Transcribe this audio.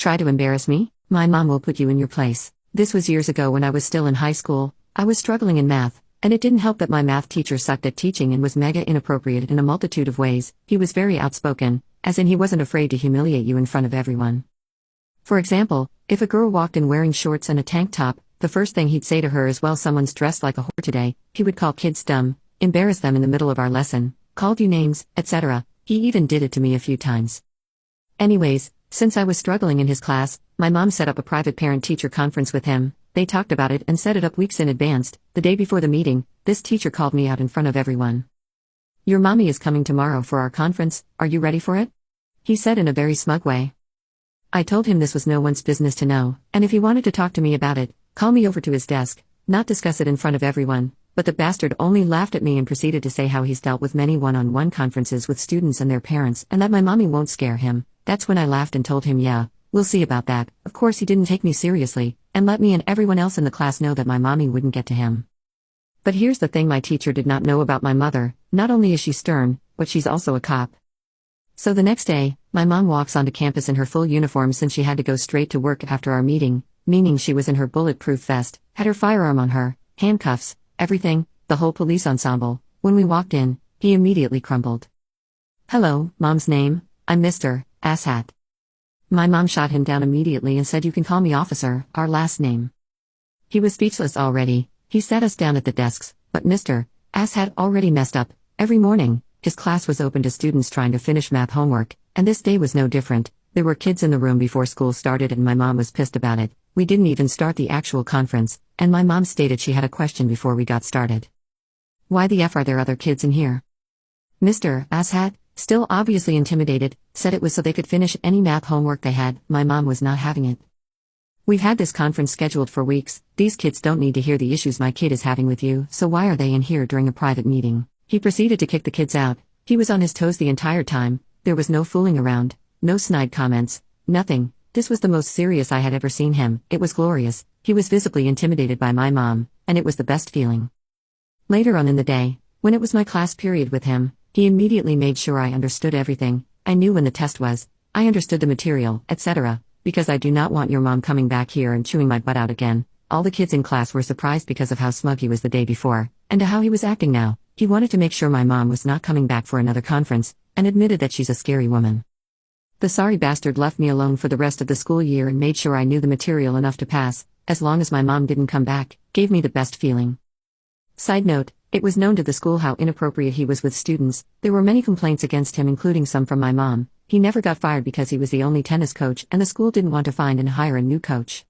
Try to embarrass me? My mom will put you in your place. This was years ago when I was still in high school. I was struggling in math, and it didn't help that my math teacher sucked at teaching and was mega inappropriate in a multitude of ways. He was very outspoken, as in he wasn't afraid to humiliate you in front of everyone. For example, if a girl walked in wearing shorts and a tank top, the first thing he'd say to her is, "Well, someone's dressed like a whore today." He would call kids dumb, embarrass them in the middle of our lesson, called you names, etc. He even did it to me a few times. Anyways, since I was struggling in his class, my mom set up a private parent-teacher conference with him. They talked about it and set it up weeks in advance. The day before the meeting, this teacher called me out in front of everyone. "Your mommy is coming tomorrow for our conference, are you ready for it?" he said in a very smug way. I told him this was no one's business to know, and if he wanted to talk to me about it, call me over to his desk, not discuss it in front of everyone. But the bastard only laughed at me and proceeded to say how he's dealt with many one-on-one conferences with students and their parents and that my mommy won't scare him. That's when I laughed and told him, "Yeah, we'll see about that." Of course he didn't take me seriously, and let me and everyone else in the class know that my mommy wouldn't get to him. But here's the thing my teacher did not know about my mother: not only is she stern, but she's also a cop. So the next day, my mom walks onto campus in her full uniform since she had to go straight to work after our meeting, meaning she was in her bulletproof vest, had her firearm on her, handcuffs, everything, the whole police ensemble. When we walked in, he immediately crumbled. "Hello, Mom's name, I'm Mr. Asshat." My mom shot him down immediately and said, "You can call me officer, our last name." He was speechless already. He sat us down at the desks, but Mr. Asshat already messed up. Every morning, his class was open to students trying to finish math homework, and this day was no different. There were kids in the room before school started and my mom was pissed about it. We didn't even start the actual conference, and my mom stated she had a question before we got started. "Why the F are there other kids in here?" Mr. Asshat, still obviously intimidated, said it was so they could finish any math homework they had. My mom was not having it. "We've had this conference scheduled for weeks. These kids don't need to hear the issues my kid is having with you, so why are they in here during a private meeting?" He proceeded to kick the kids out. He was on his toes the entire time. There was no fooling around, no snide comments, nothing. This was the most serious I had ever seen him. It was glorious. He was visibly intimidated by my mom, and it was the best feeling. Later on in the day, when it was my class period with him, he immediately made sure I understood everything. I knew when the test was, I understood the material, etc., because I do not want your mom coming back here and chewing my butt out again. All the kids in class were surprised because of how smug he was the day before, and to how he was acting now. He wanted to make sure my mom was not coming back for another conference, and admitted that she's a scary woman. The sorry bastard left me alone for the rest of the school year and made sure I knew the material enough to pass, as long as my mom didn't come back. Gave me the best feeling. Side note, it was known to the school how inappropriate he was with students. There were many complaints against him, including some from my mom. He never got fired because he was the only tennis coach and the school didn't want to find and hire a new coach.